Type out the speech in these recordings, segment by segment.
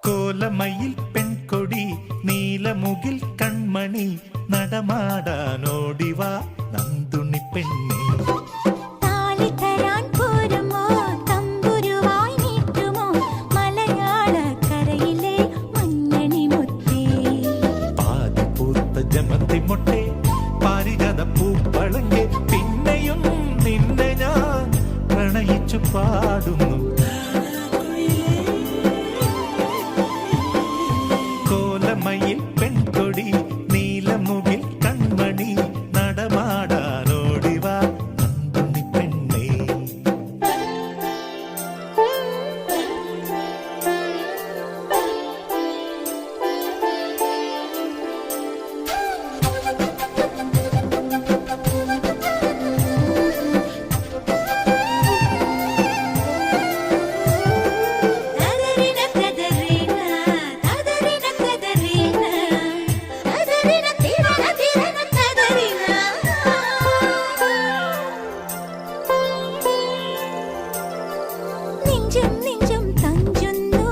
കോലമയിൽ പെൺകൊടി നീലമുകിൽ കൺമണി നടമാടാനോടിവാ നന്ദുണി പെണ്ണേ. താലി തരാൻ പോരുമോ തമ്പുരുവായി നീട്ടുമോ മലയാള കരയിലെ മഞ്ഞണി മുത്തേ. പാതി പൂത്ത ജമന്തി മൊട്ടേ പാരിജാത പൂപ്പളങ്കെ പിന്നെയും നിന്നെ ഞാൻ പ്രണയിച്ചു പാടുന്നു. കോലമയിൽ പെൺകൊടി നീലമുകിൽ കൺമണി നടമാടാനോടിവാ നന്ദുണി പെണ്ണേ. നെഞ്ചും തഞ്ചുന്നു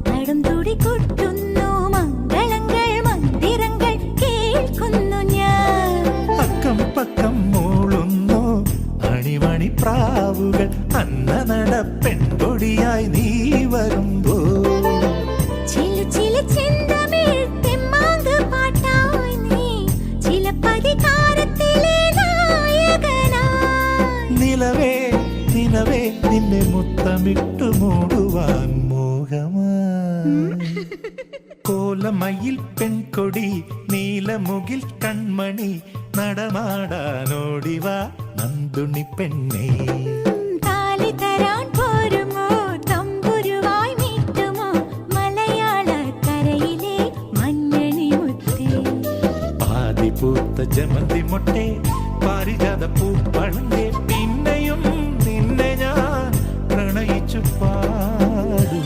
നടും തുടി കൊട്ടുന്നു മംഗളങ്ങൾ മന്ദിരങ്ങൾ കേൾക്കുന്നു ഞാൻ. അക്കം പക്കം മൂളുന്നു അണിമണി പ്രാവുകൾ അന്നനട പെൺകൊടിയായി നീ വരുമ്പോ. ചില ചില ചെന്തമിഴ് തെമ്മാങ്ക് പാട്ടായി നീ ചിലപ്പതികാരത്തിലെ നായകനായി. നിലവേ നിലവേ നിന്നെ മുത്തമിട്ടു മൂടുവാൻ മോഹമാ. കോലമയിൽ പെൺകൊടി നീലമുകിൽ കൺമണി നടമാടാനോടിവാ നന്ദുണി പെണ്ണേ. താലി തരാൻ പോരുമോ തമ്പുരുവായി നീട്ടുമോ മലയാള കരയിലെ മഞ്ഞണി മുത്തേ. പാതി പൂത്ത ജമന്തി മൊട്ടേ പാരിജാത പൂപ്പളങ്കെ പിന്നെയും നിന്നെ ഞാൻ പ്രണയിച്ചു പാടുന്നു.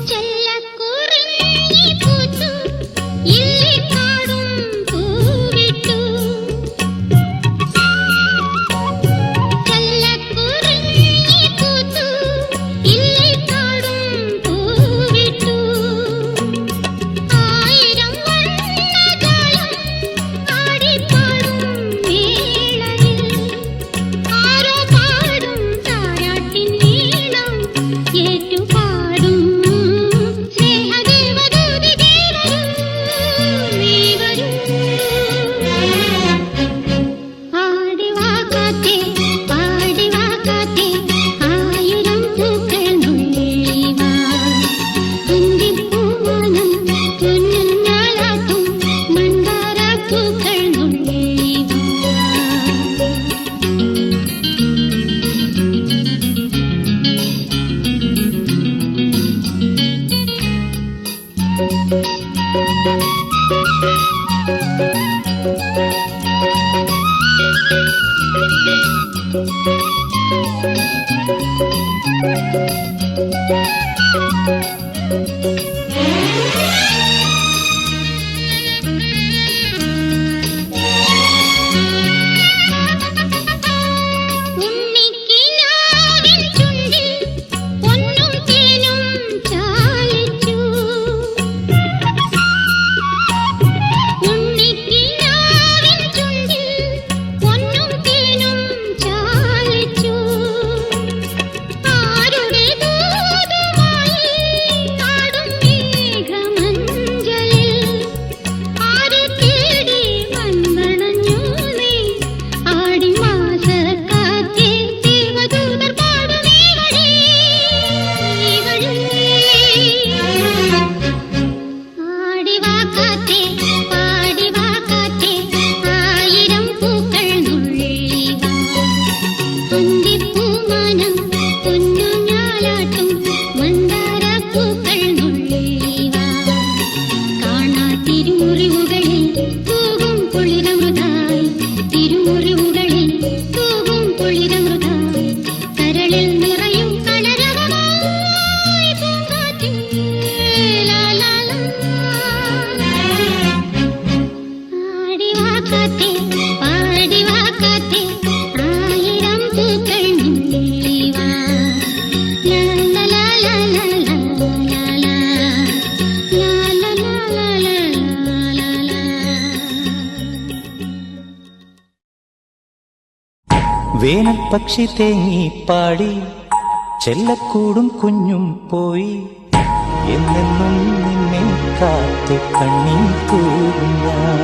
ചെല്ലക്കുറിഞ്ഞി വേനൽ പക്ഷി തേങ്ങി പാടി ചെല്ലക്കൂടും കുഞ്ഞും പോയി എന്നെന്നും നിന്നെ കാത്തു കണ്ണീർ തൂകും ഞാൻ.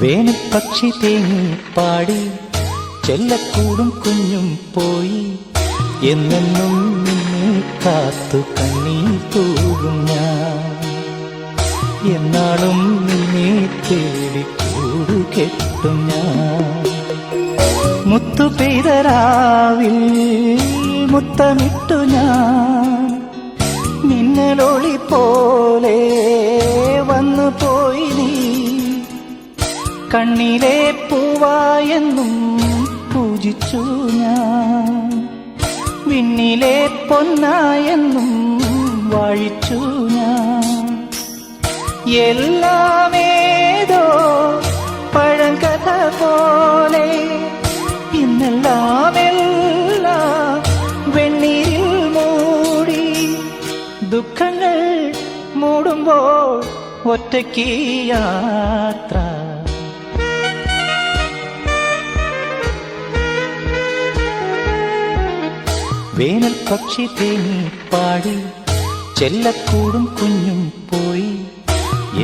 വേനൽ പക്ഷി തേങ്ങി പാടി ചെല്ലക്കൂടും കുഞ്ഞും പോയി എന്നെന്നും നിന്നെ കാത്തു കണ്ണീർ തൂകും ഞാൻ. എന്നാളും നിന്നെ തേടി കൂടുകെട്ടും ഞാൻ. മുത്തു പെയ്ത രാവിൽ മുത്തമിട്ടു ഞാൻ മിന്നലൊളി പോലെ വന്നു പോയി നീ. കണ്ണിലെ പൂവായെന്നും പൂജിച്ചു ഞാൻ. വിണ്ണിലെ പൊന്നായെന്നും വാഴിച്ചു ഞാൻ. എല്ലാമേതോ പഴങ്കഥ പോലെ ഇന്നെല്ലാം വെണ്ണീരിൽ മൂടി. ദുഃഖങ്ങൾ മൂടുമ്പോൾ ഒറ്റയ്ക്ക് യാത്ര. വേനൽ പക്ഷി തേങ്ങി പാടി ചെല്ലക്കൂടും കുഞ്ഞും പോയി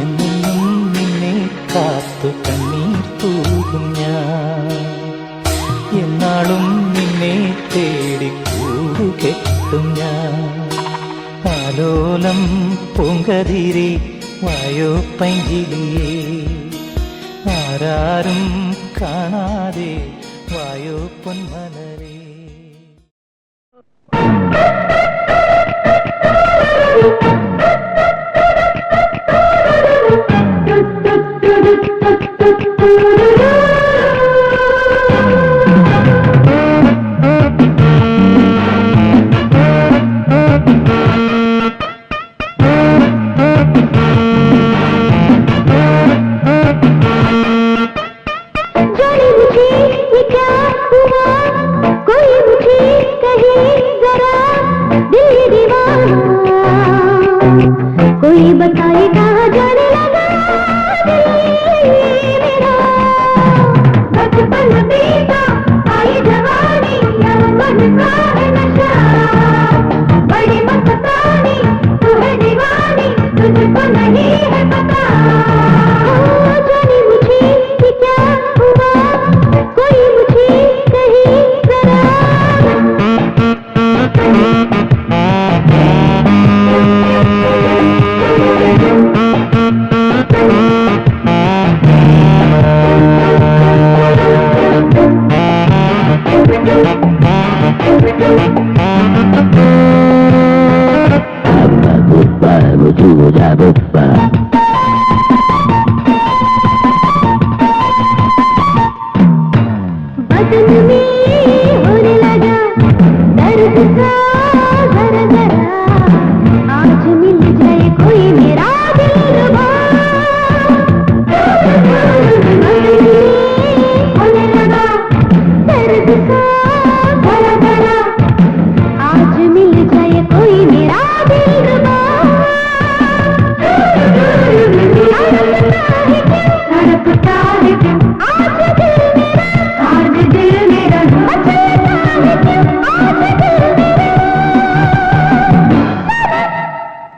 എന്നെന്നും നിന്നെ കാത്തു കണ്ണീർ തൂകും ഞാൻ. എന്നാളും നിന്നെ തേടി കൂടുകെട്ടും ഞാൻ. ആലോലം പൂങ്കതിരെ വായോ പൈങ്കിളിയേ, ആരാരും കാണാതെ വായോ പൊന്മലരേ. कोई बताए कहाँ जाने लगा मेरा बचपन बीता आई जवानी यौवन का है नशा बड़ी मस्तानी तू है दीवानी तुझको नहीं है पता जाने मुझे कि क्या हुआ कोई मुझे कहे जरा बदन में होने लगा दर्द सा जरा जरा, आज मिल जाए कोई मेरा दिलरुबा। बदन में होने लगा दर्द सा जरा जरा, आज मिल जाए कोई मेरा दिलरुबा। तड़पता है क्यों आज दिल मेरा, आज दिल मेरा मचलता है क्यों आज दिल मेरा।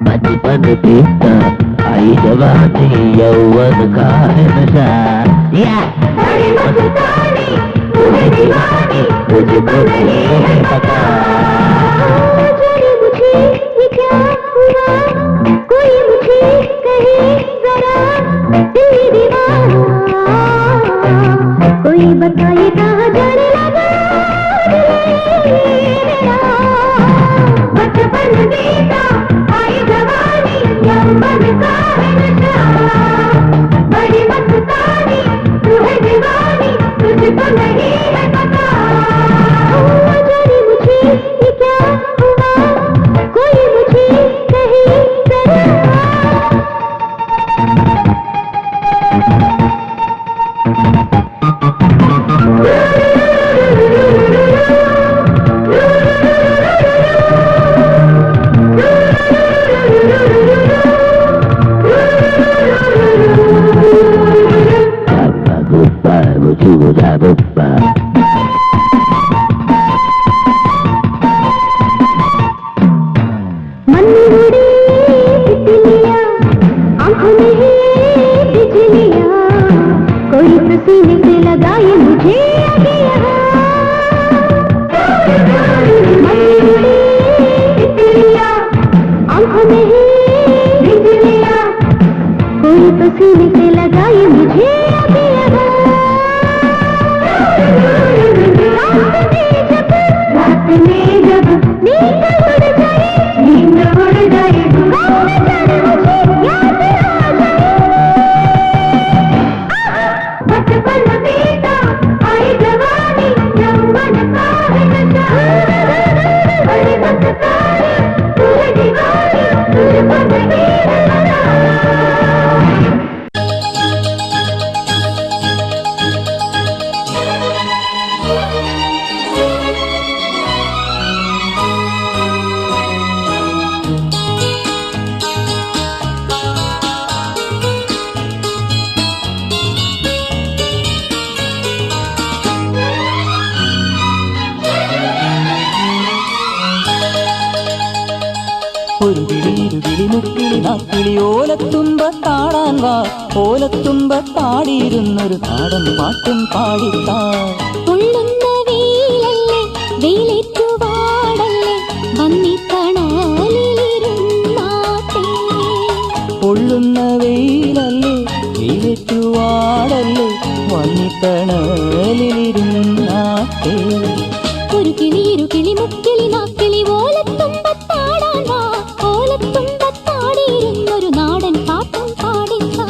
बचपन बीता आई जवानी यौवन का है नशा, बड़ी मस्तानी तू है दीवानी तुझको नहीं है पता। जाने मुझे ये क्या हुआ, कोई मुझे कहे जरा, दिल दीवाना कोई बताए कहाँ जाने लगा मेरा। बचपन बीता आई जवानी यौवन का है नशा, बड़ी मस्तानी तू है दीवानी तुझको नहीं है पता। जाने मुझे ये क्या हुआ, कोई मुझे कहे जरा। मन में उड़ी तितलियां, आंखों में है बिजलियां, कोई तो सीने से लगाए मुझे आगे यहाँ। मन में उड़ी तितलियां, आंखों में है बिजलियां, कोई तो सीने से लगाए मुझे आगे यहाँ। रात में जब नींद उड़ जाए, नींद उड़ जाए, कौन जाने मुझे याद आ जाए। बचपन बीता आई जवानी यौवन का है नशा, बड़ी मस्तानी तू है दीवानी तुझको नहीं है पता। ഒരു കിളി മുക്കിളി നാക്കിളി ഓലത്തുമ്പത്താടാൻ വാ, ഓലത്തുമ്പത്താടിയിരുന്നൊരു നാടൻ പാട്ടും പാടിത്താ. പൊള്ളുന്ന വെയിലല്ലേ വെയിലേറ്റുവാടല്ലേ വന്നിത്തണലിരുന്നാട്ടെ. പൊള്ളുന്ന വെയിലല്ലേ വെയിലേറ്റുവാടല്ലേ വന്നിത്തണലിരുന്നാട്ടെ. ഒരു കിളി ഇരു കിളി മുക്കിളി നാക്കിളി ഓലത്തുമ്പത്താടാൻ വാ, ഓലത്തുമ്പത്താടിയിരുന്നൊരു നാടൻ പാട്ടും പാടിത്താ.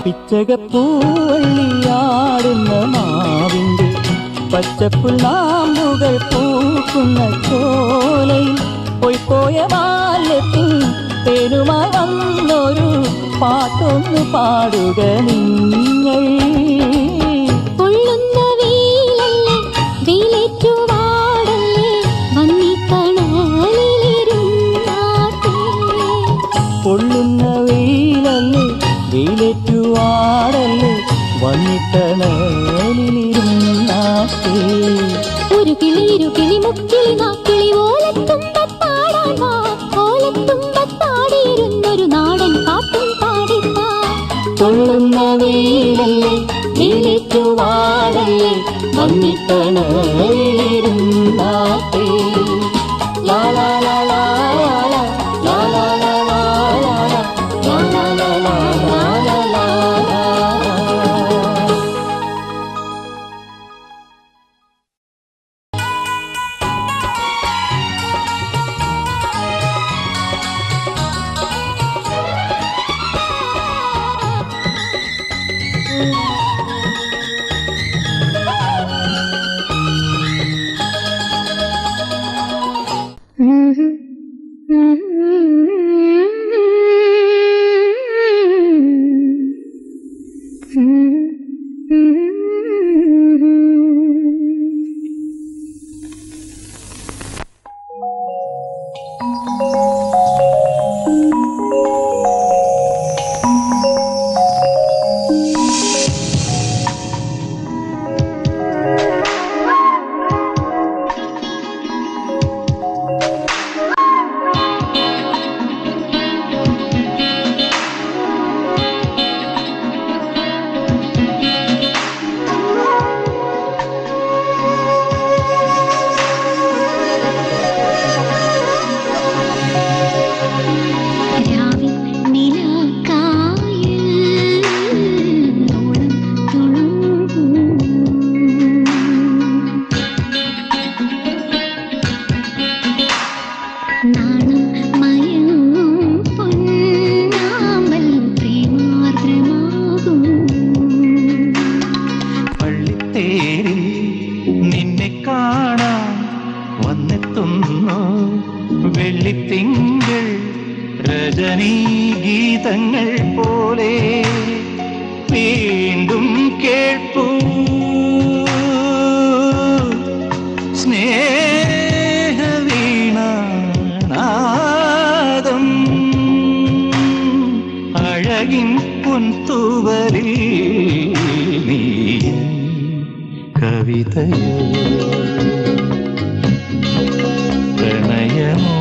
പിച്ചകപ്പൂവള്ളിയാടുന്ന മാവിൻ്റെ പച്ചപ്പുൽനാമ്പുകൾ പൂക്കുന്ന ചോലയിൽ പൊയ്പോയ ബാല്യത്തിൽ തേനുമായി വന്നൊരു പാട്ടൊന്ന് പാടുക നിങ്ങൾ. പൊള്ളുന്ന വെയിലല്ലേ വെയിലേറ്റുവാടല്ലേ വന്നിത്തണലിരുന്നാട്ടെ. പൊള്ളുന്ന വെയിലല്ലേ വെയിലേറ്റുവാടല്ലേ വന്നിത്തണലിരുന്നാട്ടേ. ഒരു കിളി ഇരു കിളി മുക്കിളി നാക്കിളി ഓലത്തുമ്പത്താടാൻ വാ, ഓലത്തുമ്പത്താടിയിരുന്നൊരു നാടൻ പാട്ടും പാടിപ്പാ. കൊള്ളുന്ന വെയിലല്ലേ നീലേറ്റുവാടല്ലേ മങ്ങിത്തണലിരുന്നാട്ടെ. ലാ ലാ ലാ ലാ ലാ ലാ ലാ ലാ ലാ ലാ ലാ ലാ ലാ ലാ ലാ ലാ ലാ. വെള്ളിത്തിങ്കൾ രജനീ ഗീതങ്ങൾ പോലെ വീണ്ടും കേൾപ്പൂ സ്നേഹവീണാദം അഴകിൻ പൊൻതൂവലിൽ നീ കവിതയോ പ്രണയമോ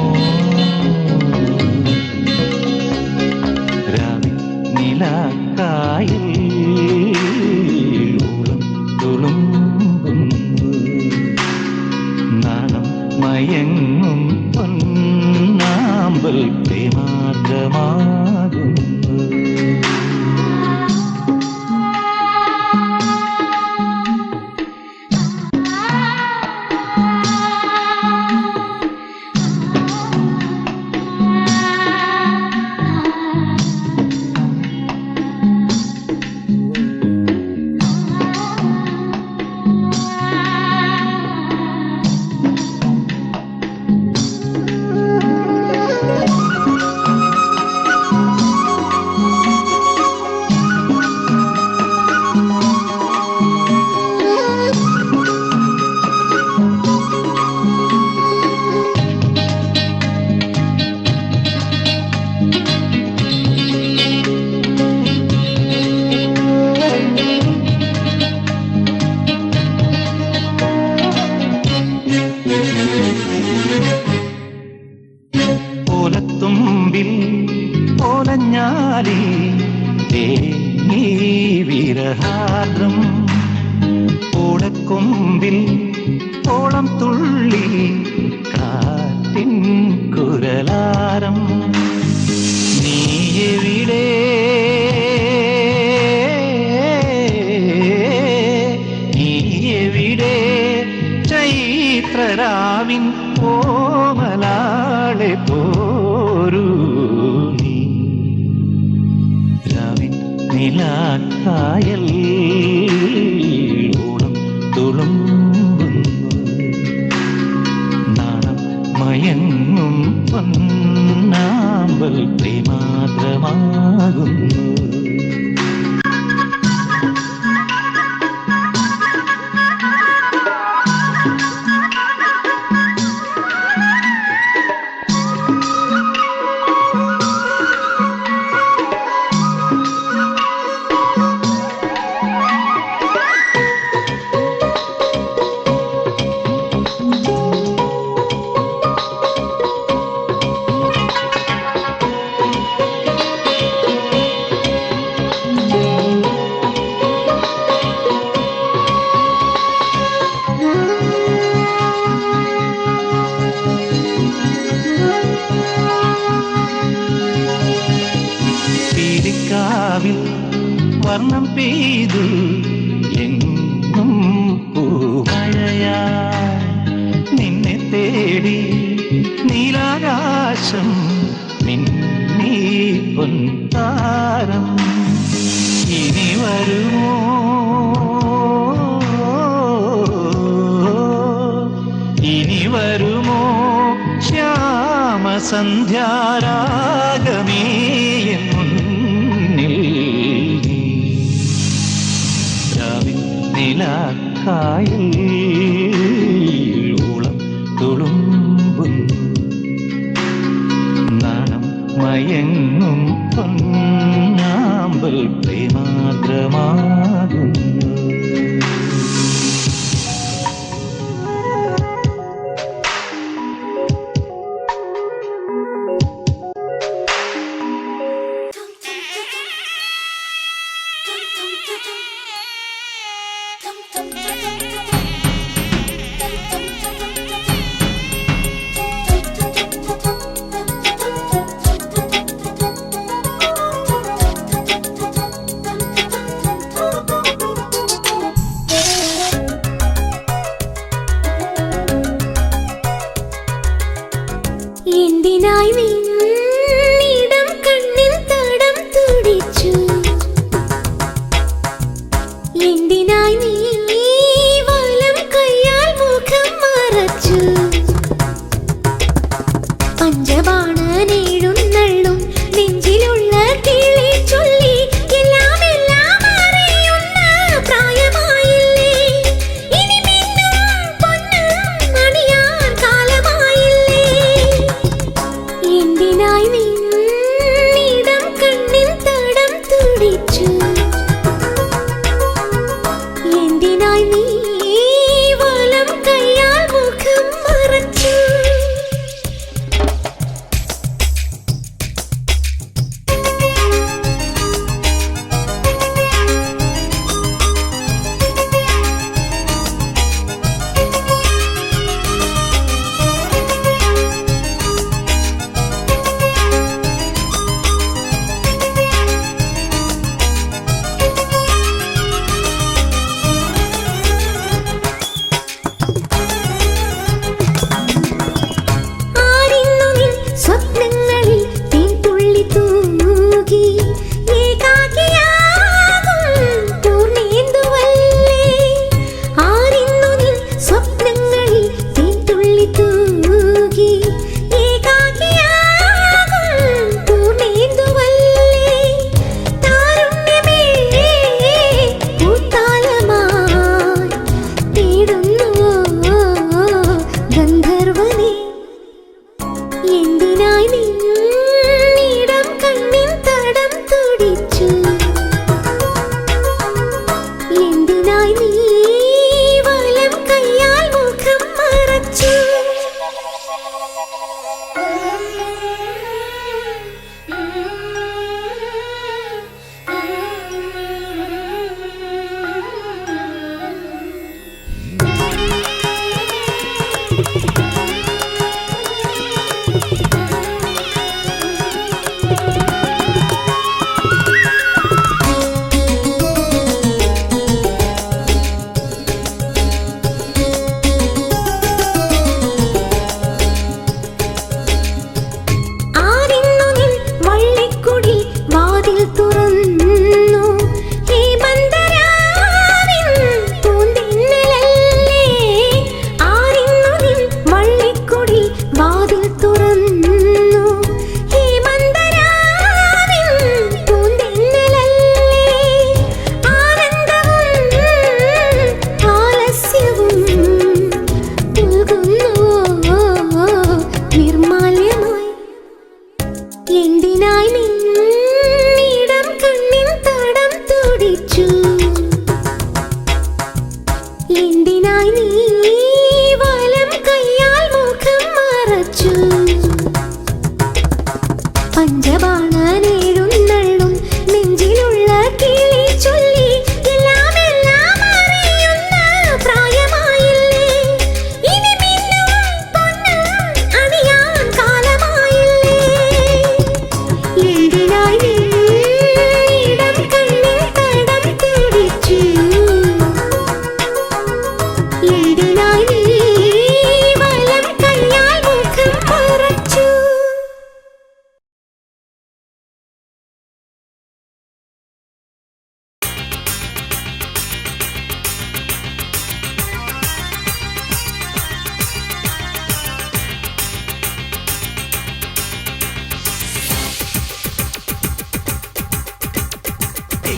നിലാക്കായിൽ ഊളം തുളുമ്പുന്നു നാണം മയങ്ങും പൊന്നാമ്പൽ പ്രേമാർദ്രമാകുന്നു. ഓലത്തുമ്പിൽ ഓലഞ്ഞാലി തേങ്ങി വിരഹാദ്രം ഓടക്കൊമ്പിൽ ഓളം തുള്ളി കാറ്റിൻ കുരലാരം നീ എവിടെ നീ എവിടെ ചൈത്രരാവിൻ ഓമലാളെ പോരൂ നീ രാവിൻ നിലാക്കായൽ ഓളം തുളുമ്പുന്നു നാണം മയങ്ങും പൊന്നാമ്പൽ പ്രേമാദ്രമാകുന്നു. രാവിൽ വർണ്ണം പെയ്തു എങ്ങും പൂമഴയാ നിന്നെ തേടി നീലാകാശം മിന്നി പൊൻതാരം ഇനി വരുമോ ഇനി വരുമോ ശ്യാമസന്ധ്യാരാഗമേ എൻ മുന്നിൽ രാവിൽ നിലാക്കായിൽ ഊളം തുളുമ്പുന്നു നാണം മയങ്ങും പൊന്നാമ്പൽ പ്രേമാദ്രമാകുന്നു എന്തിനായി വീണിടം കണ്ണിൽ തടം തുടിച്ചു എന്തിനായി നീ വലം കയ്യാൽ മുഖം മറച്ചു പഞ്ചബാണനെഴുന്നള്ളും നെഞ്ചിലുള്ള കിളി ചൊല്ലി എല്ലാം എല്ലാം അറിയുന്ന പ്രായമായില്ലേ ഇനി മിന്നും പൊന്നും അണിയാൻ കാലമായില്ലേ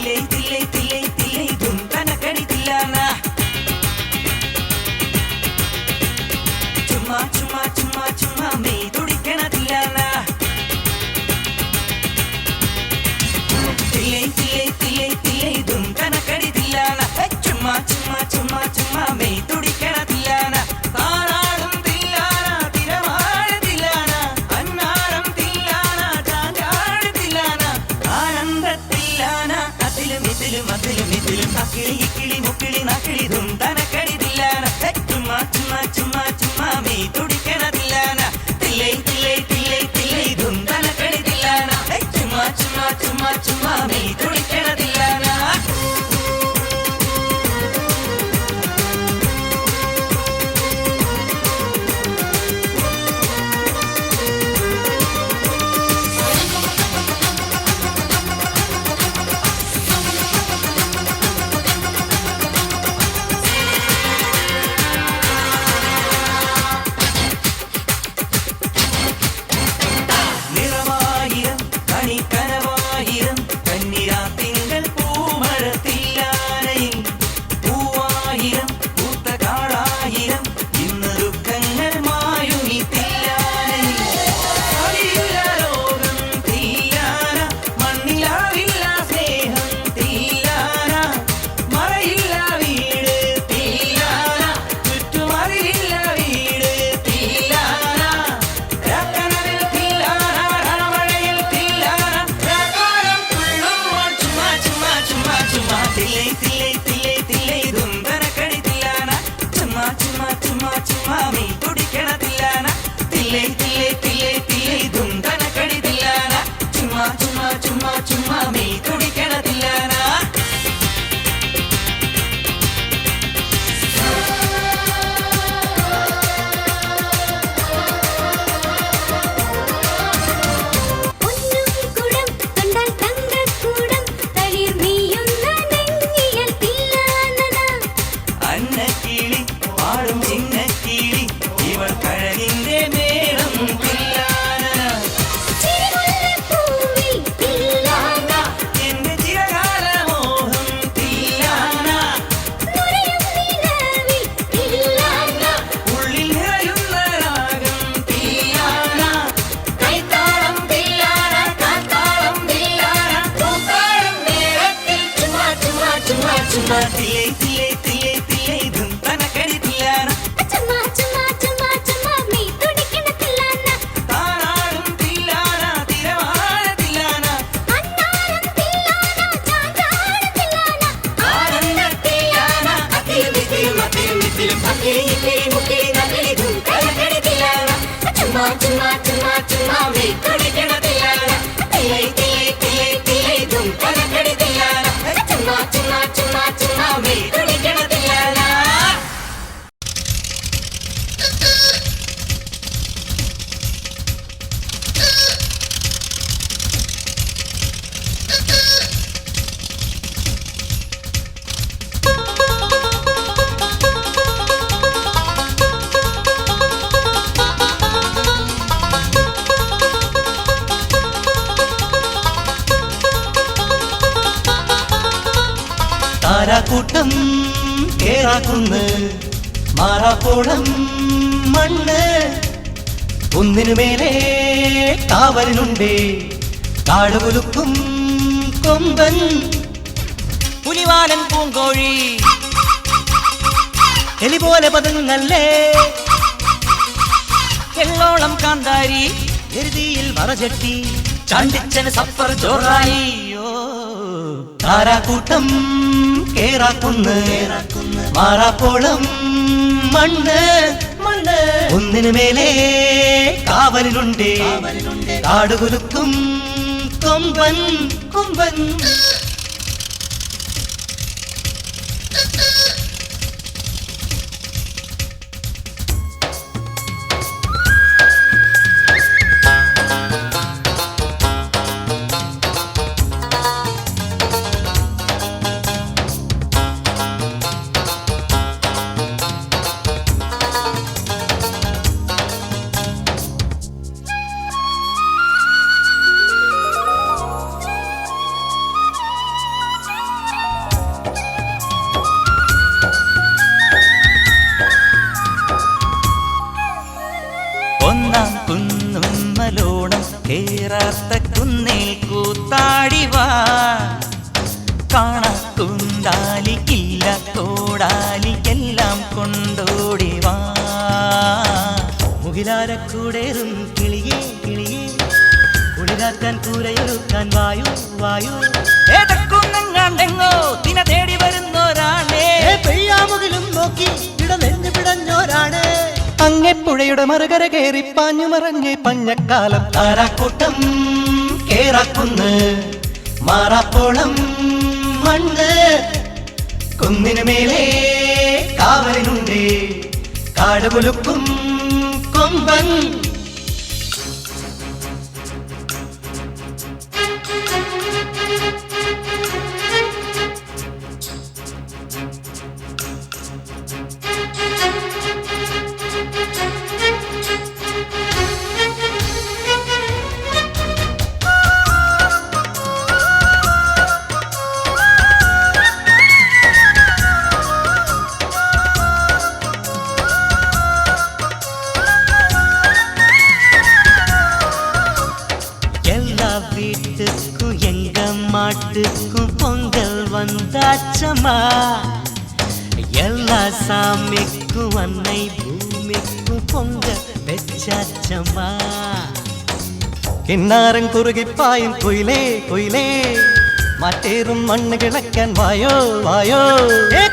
തില്ലേ തില്ലേ തില്ലേ തില്ലേ ധും തനക്കടി തില്ലാന ചുമ്മാ ചുമ്മാ ചുമ്മാ ചുമ്മാ മേ തുടിക്കണ തില്ലാന തില്ലേ തില്ലേ തില്ലേ തില്ലേ ധും തനക്കടി തില്ലാന ചുമ്മാ ചുമ്മാ ചുമ്മാ ചുമ്മാ മേ തുടിക്കണ തില്ലാന താരാടും തില്ലാന തിരമാഴ തില്ലാന അന്നാരം തില്ലാന ചാഞ്ചാട് തില്ലാന ആനന്ദത്തില്ലാന അതിലും ഇതിലും അതിലും ഇതിലും അക്കിളി ഇക്കിളി മുക്കിളി നക്കിളി ധും തനക്കടി തില്ലാന ചുമ്മാ ചുമ്മാ ചുമ്മാ ചുമ്മാ മേ തുടിക്കണ തില്ലാന തില്ലേ തില്ലേ തില്ലേ തില്ലേ ധും തനക്കടി തില്ലാന ചുമ്മാ ചുമ്മാ ചുമ്മാ ചുമ്മാ മേ തുടിക്കണ തില്ലാന നിറമായിരം കണിക്കനവായിരം കന്നിരാ തിങ്കൾ പൂമഴത്തില്ലാനയിൽ പൂവായിരം പൂത്ത കാടായിരം ഇന്ന് ദുഃഖങ്ങൾ മായുനി തില്ലാനയിൽ അതില്ല ലോകം തില്ലാന മണ്ണിലാവില്ല സ്നേഹം തില്ലാന മറയില്ല വീട് തില്ലാന ചുറ്റുമറിയില്ല വീട് തില്ലാന രാക്കനവിൽ തില്ലാന രണമഴയിൽ തില്ലാന രാക്കാലം തുള്ളുമ്പോൾ ചുമ്മാ ചുമ്മാ ചുമ്മാ ചുമ്മാ തില്ലേ തില്ലേ തില്ലേ തില്ലേ ധും തനക്കടി തില്ലാന ചുമ്മാ ചുമ്മാ ചുമ്മാ ചുമ്മാ മീ തുടിക്കണ തില്ലാന തില്ലേ തില്ലേ തില്ലേ തില്ലേ ധും തനക്കടി തില്ലാന ചുമ്മാ ചുമ്മാ ചുമ്മാ ചുമ്മാ മീ തുടിക്കണ തില്ലാന ഒന്നും കുടം കണ്ടാൽ തങ്കക്കൂടം തളിർ നീയുന്ന നെഞ്ഞിയൽ തില്ലാനന അന്നക്കിളി പാടും ചിന്നക്കിളി ഇവൾ കഴലിന്റെ മേളം തില്ലാന ചിരിമുല്ലപ്പൂവിൽ തില്ലാന എന്റെ ചിരകാല മോഹം തില്ലാന നുരയും നിലവിൽ തില്ലാന ഉള്ളിൽ നിറയുന്ന രാഗം തില്ലാന കൈത്താളം തില്ലാന കാത്താളം തില്ലാന പൂത്താളം നേരത്തിൽ ചുമ്മാ ചുമ്മാ ചുമ്മാ ചുമ്മാ തില്ലേ തില്ലേ തില്ലേ തില്ലേ ധും തനക്കടി തില്ലാന ചുമ്മാ ചുമ്മാ ചുമ്മാ ചുമ്മാ നീ തുടിക്കണ തില്ലാന താനാടും തില്ലാന തിരമാഴ തില്ലാന അന്നാരം തില്ലാന ചാഞ്ചാട് തില്ലാന ആനന്ദത്തില്ലാന അതിലും ഇതിലും അതിലും ഇതിലും അക്കിളി ഇക്കിളി മുക്കിളി നക്കിളി ധും തനക്കടി തില്ലാന ചുമ്മാ ചുമ്മാ ചുമ്മാ ചുമ്മാ മേ തുടിക്കണ തില്ലാന തില്ലേ തില്ലേ തില്ലേ തില്ലേ ധും തനക്കടി തില്ലാന ചുമ്മാ ചുമ്മാ ചുമ്മാ ചുമ്മാ മേ തുടിക്കണ തില്ലാന താരാക്കൂട്ടം കേറാക്കുന്ന് മാറാപ്പോളം മണ്ണ് ഒന്നിനു മേലെ കാവലിനുണ്ടേ കാടുകുലുക്കും കൊമ്പൻ പുലിവാലൻ പൂങ്കോഴി എലി പോലെ പതുങ്ങല്ലേ എള്ളോളം കാന്താരി എരുതിയിൽ മറചട്ടി ചാണ്ടിച്ചന് സപ്പർ ചോറായി താരാക്കൂട്ടം കേറാക്കുന്ന് മാറാപ്പോളം മണ്ണ് ഒന്നിനു മേലെ കാവലിനുണ്ടേ കാടുകുലുക്കും കൊമ്പൻ കൊമ്പൻ കുന്നുമ്മലോണം കേറാത്ത കുന്നേൽ കൂത്താടിവാ കാണാ കുന്താലിക്കില്ല കോടാലി എല്ലാം കൊണ്ടോടിവാ മുകിലാരക്കൂടേറും കിളിയേ കിളിയേ കുളിരാക്കാൻ കൂരയൊരുക്കാൻ വായു വായു ഏതക്കുന്നെങ്ങാണ്ടെങ്ങോ ദിന തേടി വരുന്നോരാണേ പെയ്യാമുകിലും നോക്കി ഇടനെഞ്ഞു പിടഞ്ഞോരാണ് അങ്ങെപ്പുഴയുടെ മറുകര കയറി പാഞ്ഞു മറഞ്ഞ് പഞ്ഞക്കാലം താരാക്കൂട്ടം കേറാക്കുന്ന് മാറാപ്പോളം മണ്ണ് കുന്നിനു മേലെ കാവലിനുണ്ട് കാടുകുലുക്കും കൊമ്പൻ வீட்டுக்கும் எங்க மாட்டுக்கும் பொங்கல் வந்தாச்சம்மா எல்லா சாமிக்கும் அன்னை பூமிக்கும் பொங்க வெச்சாச்சம்மா കിന്നാരൻ കുറുകിപ്പായും കുയിലേ കുയിലേ മറ്റേറും മണ്ണ് കിടക്കാൻ വായോ വായോ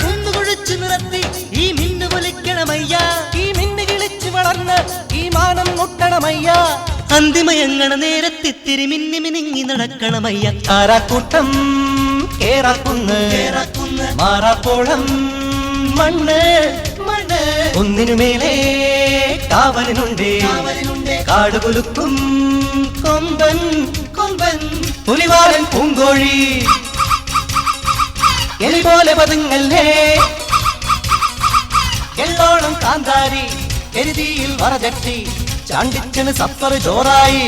കുന്നുകുഴിച്ചു നിറത്തി ഈ മിന്നു പൊലിക്കണമയ്യ ഈ മിന്നു കിളിച്ചു വളർന്ന് ഈ മാനം മുട്ടണമയ്യ അന്തിമയങ്ങണ നേരത്തിത്തിരി മിന്നി മിനിങ്ങി നടക്കണമയ്യ താരാക്കൂട്ടം കേറാക്കുന്ന് മാറാപ്പോളം മണ്ണ് മണ്ണ് ഒന്നിനുമേലെ കാവലിനുണ്ട് കാടുകുലുക്കും കൊമ്പൻ കൊമ്പൻ പുലിവാലൻ പൂങ്കോഴി എലി പോലെ പതുങ്ങല്ലേ എള്ളോളം കാന്താരി എരുതിയിൽ വറചട്ടി ചാണ്ടിച്ചന് സപ്പർ ചോറായി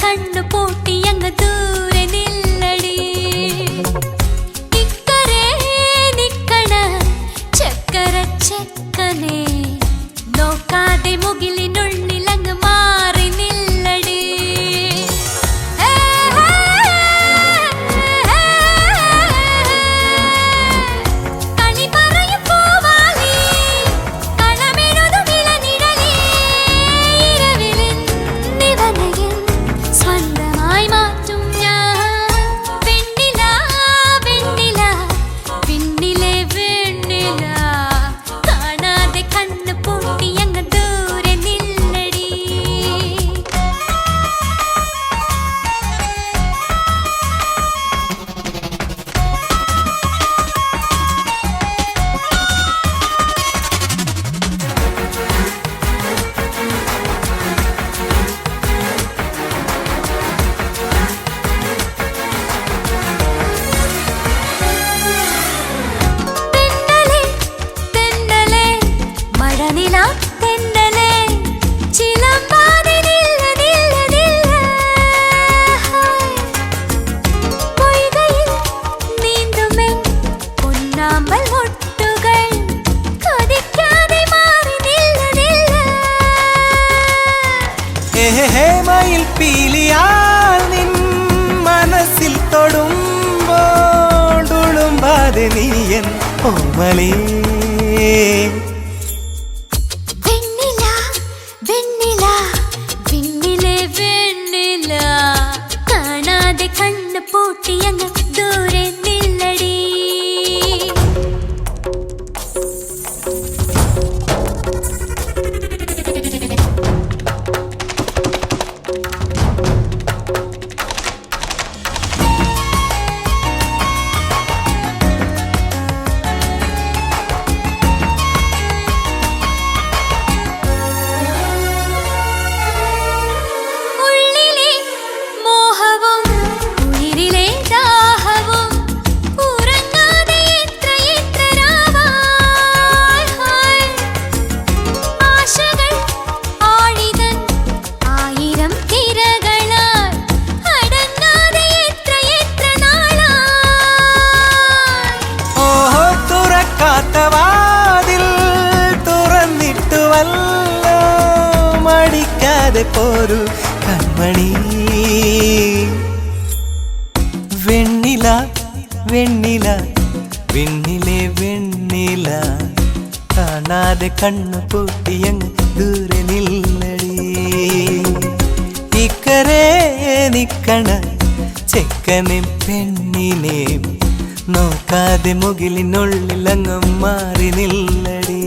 കണ്ണു പൂട്ടി അങ്ങ് ദൂരെ നില്ലടി ഇക്കരെ നിക്കണ ചക്കര ചെക്കനെ നോക്കാതെ മുകിലിനുള്ളിൽ അങ്ങ് മാറി നില്ലടി കളി പറയും പൂവാലി കളമെഴുതും ഇളനിഴലേ ഇരവിലിൻ നിവനയിൽ സ്വന്തമായി മാറ്റും ഞാൻ വെണ്ണില വെണ്ണില വിണ്ണിലെ വെണ്ണില കാണാതെ കണ്ണു പൂട്ടി അങ്ങ് ദൂരെ നില്ലടി തെന്നലെ തെന്നലെ മഴനില തെന്നലെ ചിലമ്പാതെ നില്ല നില്ല നില്ല പൊയ്കയിൽ നീന്തുമെൻ പൊന്നാമ്പൽ മുട്ടുകൾ കൊതിക്കാതെ മാറി നില്ല നില്ല മയിൽ പീലിയാൽ നിൻ മനസ്സിൽ തൊടുമ്പോടുളുമ്പാതെ നീയൻ ഓമലേ വെണ്ണില വെണ്ണില വിണ്ണിലെ വെണ്ണില കാണാതെ കണ്ണു പൂട്ടി അങ്ങ് ദൂരെ നില്ലടി മിണ്ടാതെ പോരൂ കൺമണി. വെണ്ണില വെണ്ണില വെണ്ണിലെ വെണ്ണില കാണാതെ കണ്ണു പൂട്ടിയങ്ങ് ദൂരെ നില്ലടി. ഇക്കരെ നിക്കണ ചെക്കനെ പെണ്ണിനെ നോക്കാതെ മുകിലിനുള്ളിലങ്ങും മാറി നില്ലടി.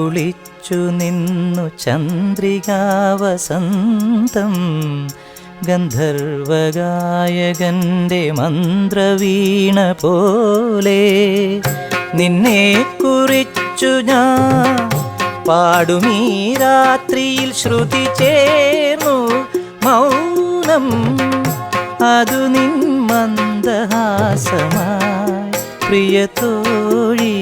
കുളിച്ചു നിന്നു ചന്ദ്രികാവസന്തം ഗന്ധർവഗായകന്റെ മന്ത്രവീണ പോലെ നിന്നെ കുറിച്ചു ഞാൻ പാടുമീ രാത്രിയിൽ ശ്രുതി ചേർന്നു മൗനം അതു നിൻ മന്ദഹാസമായി പ്രിയതോഴി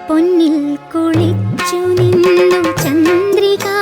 പൊന്നിൽ കുളിച്ചു നിന്നു ചന്ദ്രികാവസന്തം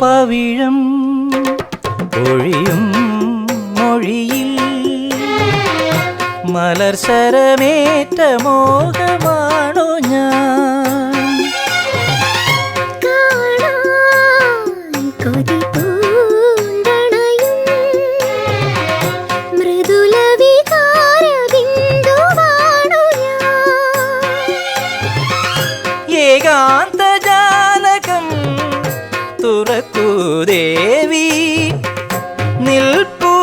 പവിഴം ഒഴിയും മൊഴിയിൽ മലർശരമേറ്റ മോഹമാണു ഞാൻ കാണാൻ കൊതി പൂണ്ടണയും മൃദുല വികാര ബിന്ദുവാണു ഞാൻ ഏകാന്ത ജാലകം തുറക്കൂ ദേവി നിൽപ്പൂ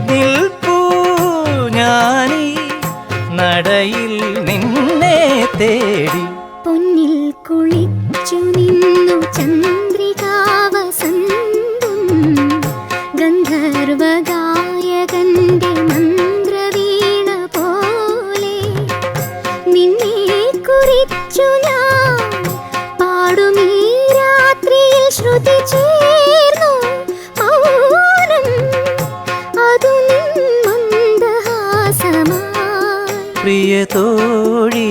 നിൽപ്പൂ ഞാനീ നടയിൽ നിന്നെ തേടി പൊന്നിൽ കുളിച്ചു നിന്നു ചന്ദ്രികാവസന്തം ഗന്ധർവഗായകന്റെ മന്ത്രവീണ പോലെ നിന്നെ കുറിച്ചു ഞാൻ പാടുമീ രാത്രിയിൽ ശ്രുതി ചേർന്നു മൗനം അതു നിൻ മന്ദഹാസമായി പ്രിയതോഴി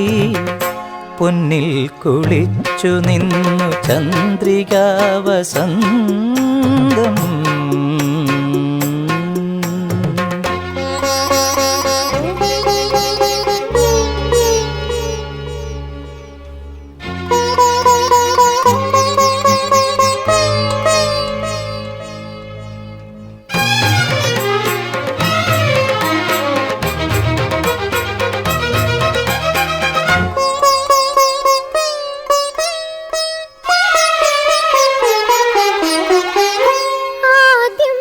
പൊന്നിൽ കുളിച്ചു നിന്നു ചന്ദ്രികാവസന്തം ആദ്യം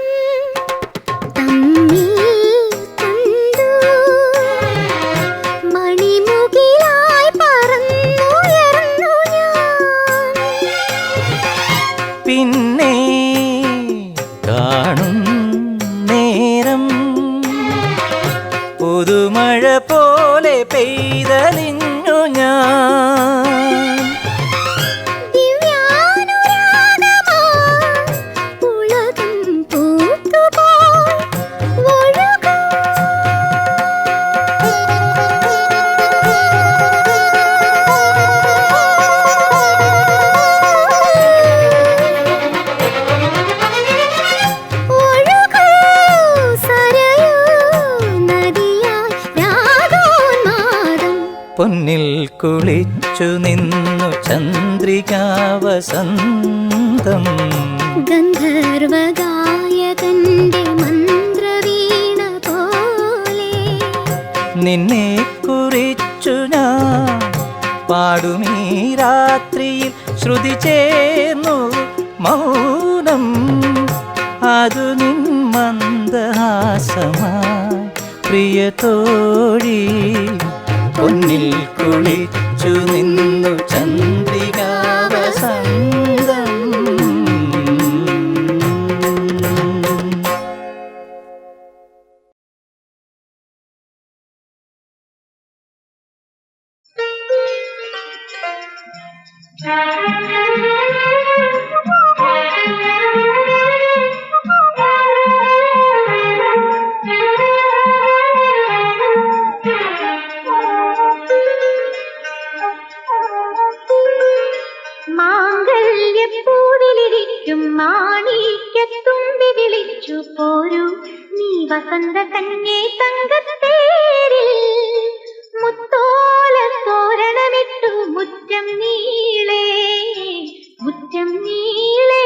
തമ്മിൽ കണ്ടു മണിമുകിലായി പറന്നുയർന്നു ഞാൻ പിന്നെ കാണും നേരം പുതുമഴ പോലെ പെയ്തലിഞ്ഞു ഞാൻ ദിവ്യാനുരാഗമായി ഉലകം പൂത്തുപോയി ഒഴുകൂ ഒഴുകൂ സരയൂ നദിയായി രാഗോന്മാദം പൊന്നിൽ കുളിച്ചു നിന്നു ചന്ദ്രികാവസന്തം ഗന്ധർവഗായകന്റെ മന്ത്രവീണ പോലെ നിന്നെ കുറിച്ചു ഞാൻ പാടുമീ രാത്രിയിൽ ശ്രുതി ചേർന്നു മൗനം അതു നിൻ മന്ദഹാസമായി പ്രിയതോഴി പൊന്നിൽ കുളിച്ചു നിന്നു ചന്ദ്രികാവസന്തം മാണിക്യത്തുമ്പി വിളിച്ചു പോരൂ നീ വസന്ത കന്യേ തങ്കത്തേരിൽ മുത്തോല തോരണമിട്ടു മുറ്റം നീളേ മുറ്റം നീളേ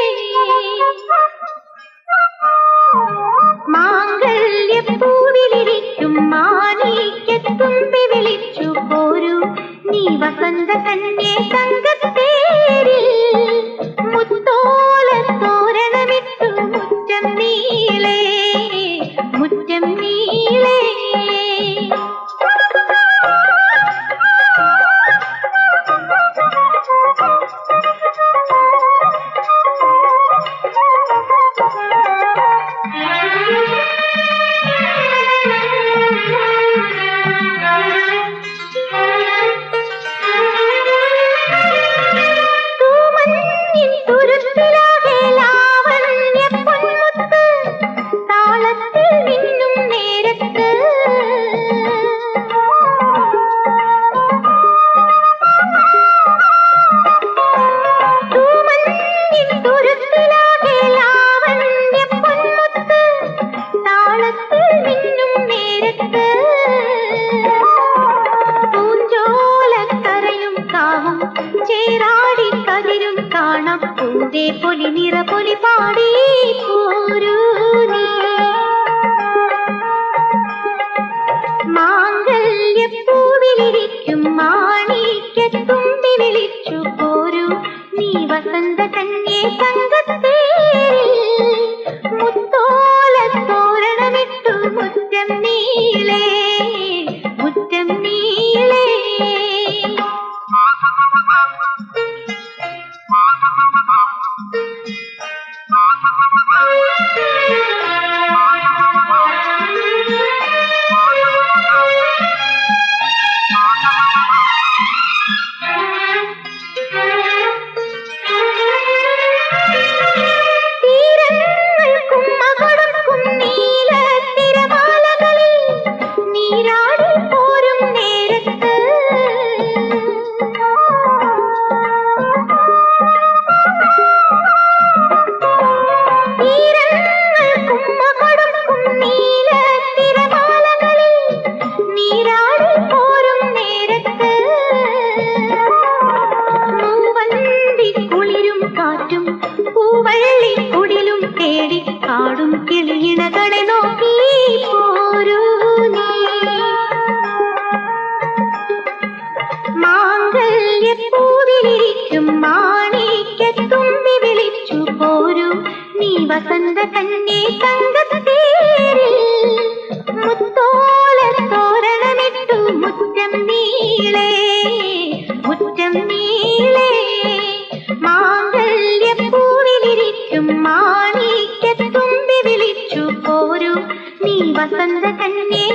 മാംഗല്യപ്പൂവിലിരിക്കും മാണിക്യത്തുമ്പി വിളിച്ചു പോരൂ നീ വസന്ത കന്യേ തങ്കത്തേരിൽ മുത്തോല തോരണമിട്ടു മുറ്റം നീളേ മുറ്റം നീളേ പൊലി നിറ പൊലി പാടി പോരൂ മാംഗല്യപ്പൂവിലിരിക്കും മാണിക്യത്തുമ്പി വിളിച്ചു പോരൂ നീ വസന്ത കന്യേ തങ്കത്തേരിൽ മുത്തോല തോരണമിട്ടു മുറ്റം നീളേ മുറ്റം നീളേ കിളിയിണകളെ നോക്കി പോരൂ മാംഗല്യപ്പൂവിലിരിക്കും മാണിക്യത്തുമ്പി വിളിച്ചു പോരൂ നീ വസന്ത കന്യേ തങ്കത്തേരിൽ മുത്തോല തോരണമിട്ടു മുറ്റം നീളേ മുറ്റം നീളേ മാംഗല്യപ്പൂവിലിരിക്കും മാണിക്യത്തുമ്പി വിളിച്ചു പോരൂ നീ വസന്ത കന്യേ